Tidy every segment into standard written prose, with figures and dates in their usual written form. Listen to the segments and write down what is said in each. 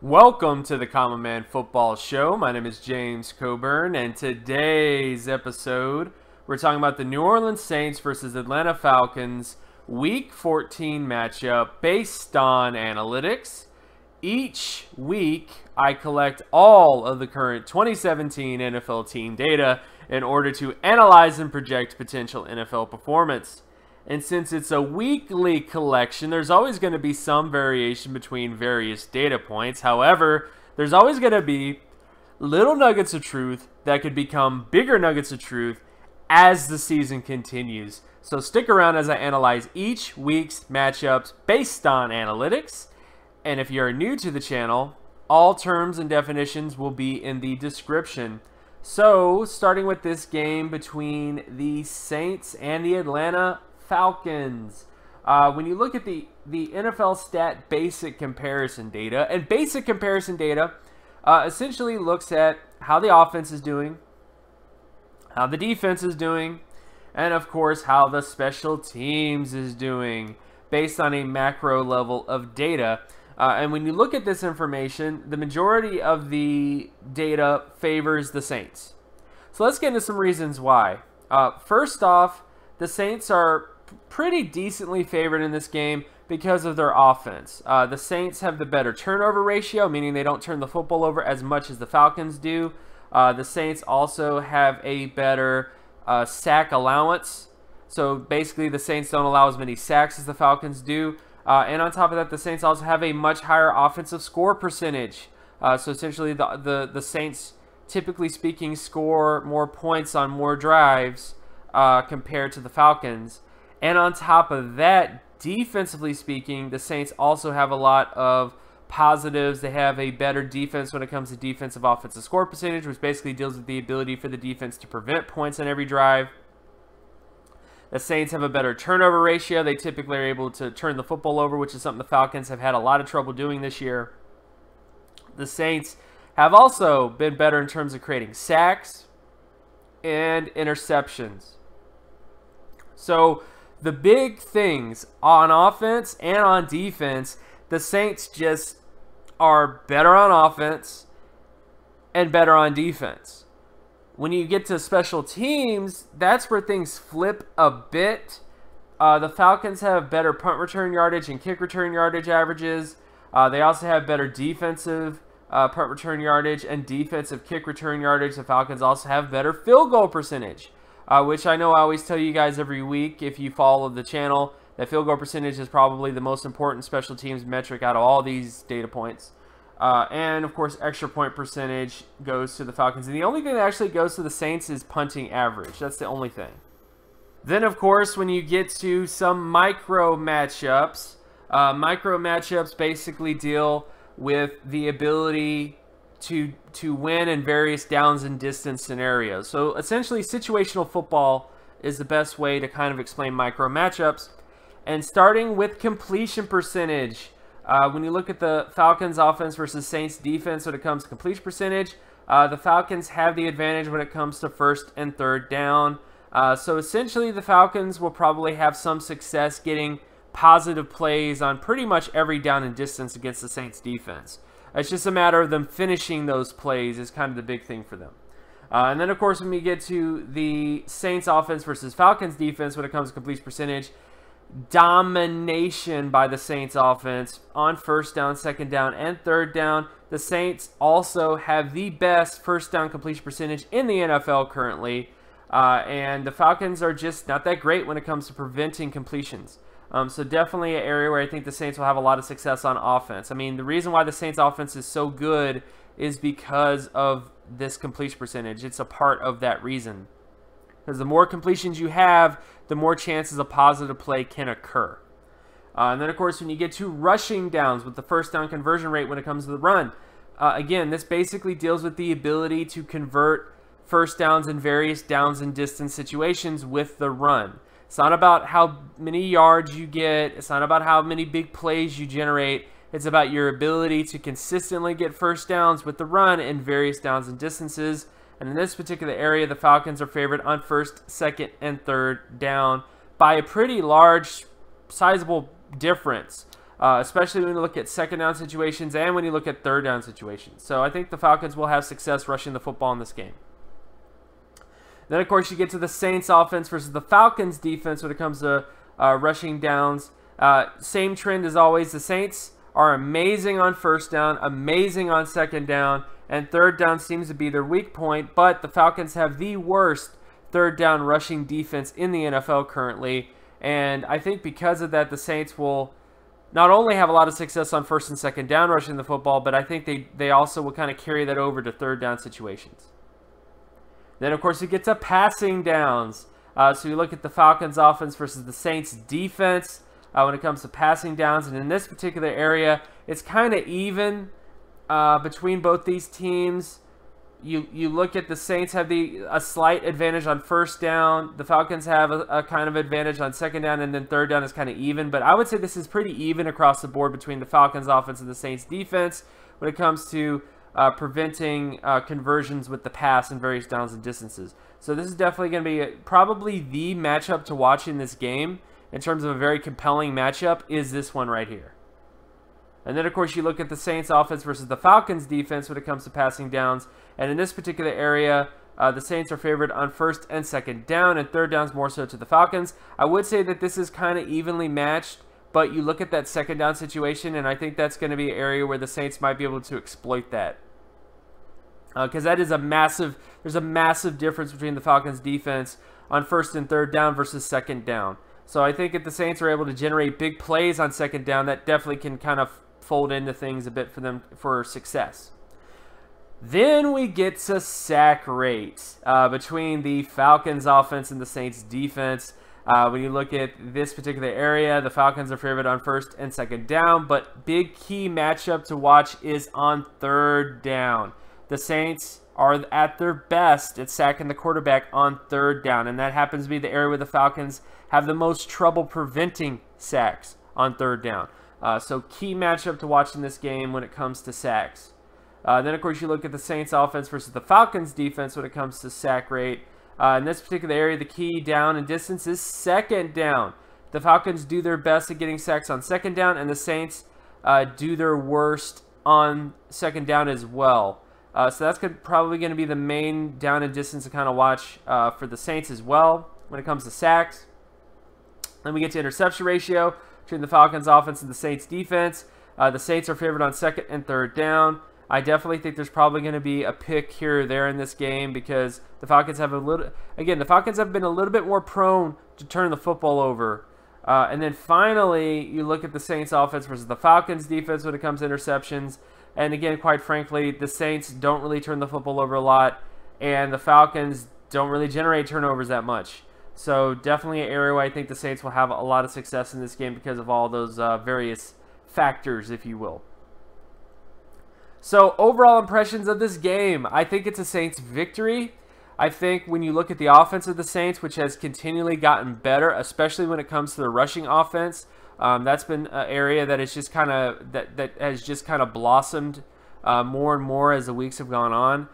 Welcome to the Common Man Football Show. My name is James Coburn, and today's episode, we're talking about the New Orleans Saints versus Atlanta Falcons Week 14 matchup based on analytics. Each week, I collect all of the current 2017 NFL team data in order to analyze and project potential NFL performance. And since it's a weekly collection, there's always going to be some variation between various data points. However, there's always going to be little nuggets of truth that could become bigger nuggets of truth as the season continues. So stick around as I analyze each week's matchups based on analytics. And if you're new to the channel, all terms and definitions will be in the description. So, starting with this game between the Saints and the Atlanta Falcons. When you look at the NFL stat basic comparison data, and basic comparison data essentially looks at how the offense is doing, how the defense is doing, and of course how the special teams is doing based on a macro level of data. And when you look at this information, the majority of the data favors the Saints. So let's get into some reasons why. First off, the Saints are pretty decently favored in this game because of their offense. The Saints have the better turnover ratio, meaning they don't turn the football over as much as the Falcons do. The Saints also have a better sack allowance. So basically the Saints don't allow as many sacks as the Falcons do. And on top of that, the Saints also have a much higher offensive score percentage. So essentially the Saints, typically speaking, score more points on more drives compared to the Falcons. And on top of that, defensively speaking, the Saints also have a lot of positives. They have a better defense when it comes to defensive offensive score percentage, which basically deals with the ability for the defense to prevent points on every drive. The Saints have a better turnover ratio. They typically are able to turn the football over, which is something the Falcons have had a lot of trouble doing this year. The Saints have also been better in terms of creating sacks and interceptions. So the big things on offense and on defense, the Saints just are better on offense and better on defense. When you get to special teams, that's where things flip a bit. The Falcons have better punt return yardage and kick return yardage averages. They also have better defensive punt return yardage and defensive kick return yardage. The Falcons also have better field goal percentage. Which I know I always tell you guys every week if you follow the channel, that field goal percentage is probably the most important special teams metric out of all these data points. And, of course, extra point percentage goes to the Falcons. And the only thing that actually goes to the Saints is punting average. That's the only thing. Then, of course, when you get to some micro matchups basically deal with the ability to win in various downs and distance scenarios. So essentially situational football is the best way to kind of explain micro matchups. And starting with completion percentage, when you look at the Falcons offense versus Saints defense when it comes to completion percentage, the Falcons have the advantage when it comes to first and third down. So essentially the Falcons will probably have some success getting positive plays on pretty much every down and distance against the Saints defense. It's just a matter of them finishing those plays is kind of the big thing for them. And then, of course, when we get to the Saints offense versus Falcons defense when it comes to completion percentage, domination by the Saints offense on first down, second down, and third down. The Saints also have the best first down completion percentage in the NFL currently. And the Falcons are just not that great when it comes to preventing completions. So definitely an area where I think the Saints will have a lot of success on offense. I mean, the reason why the Saints offense is so good is because of this completion percentage. It's a part of that reason. Because the more completions you have, the more chances a positive play can occur. And then, of course, when you get to rushing downs with the first down conversion rate when it comes to the run, again, this basically deals with the ability to convert first downs in various downs and distance situations with the run. It's not about how many yards you get. It's not about how many big plays you generate. It's about your ability to consistently get first downs with the run in various downs and distances. And in this particular area, the Falcons are favored on first, second, and third down by a pretty large, sizable difference. especially when you look at second down situations and when you look at third down situations. So I think the Falcons will have success rushing the football in this game. Then, of course, you get to the Saints offense versus the Falcons defense when it comes to rushing downs. Same trend as always. The Saints are amazing on first down, amazing on second down, and third down seems to be their weak point, but the Falcons have the worst third down rushing defense in the NFL currently, and I think because of that, the Saints will not only have a lot of success on first and second down rushing the football, but I think they also will kind of carry that over to third down situations. Then, of course, you get to passing downs. So you look at the Falcons offense versus the Saints defense when it comes to passing downs. And in this particular area, it's kind of even between both these teams. You look at the Saints have a slight advantage on first down. The Falcons have a kind of advantage on second down, and then third down is kind of even. But I would say this is pretty even across the board between the Falcons offense and the Saints defense when it comes to preventing conversions with the pass in various downs and distances. So this is definitely going to be probably the matchup to watch in this game in terms of a very compelling matchup is this one right here. And then, of course, you look at the Saints offense versus the Falcons defense when it comes to passing downs. And in this particular area, the Saints are favored on first and second down, and third downs more so to the Falcons. I would say that this is kind of evenly matched, but you look at that second down situation, and I think that's going to be an area where the Saints might be able to exploit that. Because that is there's a massive difference between the Falcons defense on first and third down versus second down. So I think if the Saints are able to generate big plays on second down, that definitely can kind of fold into things a bit for them for success. Then we get to sack rates between the Falcons offense and the Saints defense. When you look at this particular area, the Falcons are favored on first and second down, but big key matchup to watch is on third down. The Saints are at their best at sacking the quarterback on third down, and that happens to be the area where the Falcons have the most trouble preventing sacks on third down. So key matchup to watch in this game when it comes to sacks. Then, of course, you look at the Saints offense versus the Falcons defense when it comes to sack rate. In this particular area, the key down and distance is second down. The Falcons do their best at getting sacks on second down, and the Saints do their worst on second down as well. So that's probably going to be the main down and distance to kind of watch for the Saints as well when it comes to sacks. Then we get to interception ratio between the Falcons offense and the Saints defense. The Saints are favored on second and third down. I definitely think there's probably going to be a pick here or there in this game because the Falcons have the Falcons have been a little bit more prone to turn the football over. And then finally, you look at the Saints offense versus the Falcons defense when it comes to interceptions. And again, quite frankly, the Saints don't really turn the football over a lot, and the Falcons don't really generate turnovers that much. So definitely an area where I think the Saints will have a lot of success in this game because of all those various factors, if you will. So overall impressions of this game, I think it's a Saints victory. I think when you look at the offense of the Saints, which has continually gotten better, especially when it comes to the rushing offense, that's been an area that is just kind of that has just kind of blossomed more and more as the weeks have gone on.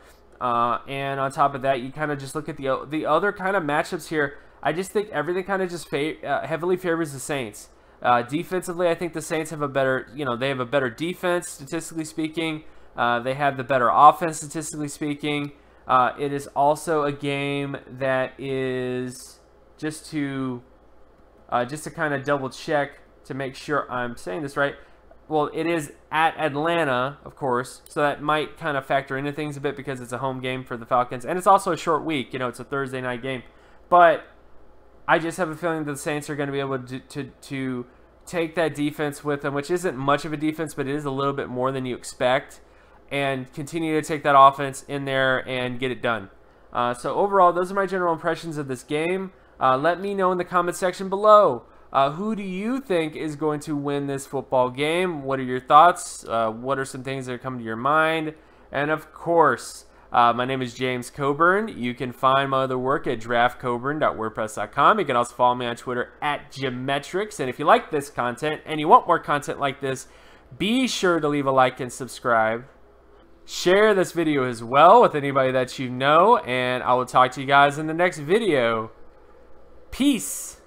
And on top of that, you kind of just look at the other kind of matchups here. I just think everything kind of just heavily favors the Saints. Defensively, I think the Saints have a better, they have a better defense statistically speaking. They have the better offense statistically speaking. It is also a game that is just to kind of double check to make sure I'm saying this right. Well, it is at Atlanta, of course, so that might kind of factor into things a bit because it's a home game for the Falcons, and it's also a short week. It's a Thursday night game. But I just have a feeling that the Saints are going to be able to take that defense with them, which isn't much of a defense, but it is a little bit more than you expect, and continue to take that offense in there and get it done. So overall, those are my general impressions of this game. Let me know in the comment section below. Who do you think is going to win this football game? What are your thoughts? What are some things that are coming to your mind? And of course, my name is James Coburn. You can find my other work at draftcoburn.wordpress.com. You can also follow me on Twitter at Geometrics. And if you like this content and you want more content like this, be sure to leave a like and subscribe. Share this video as well with anybody that you know. And I will talk to you guys in the next video. Peace.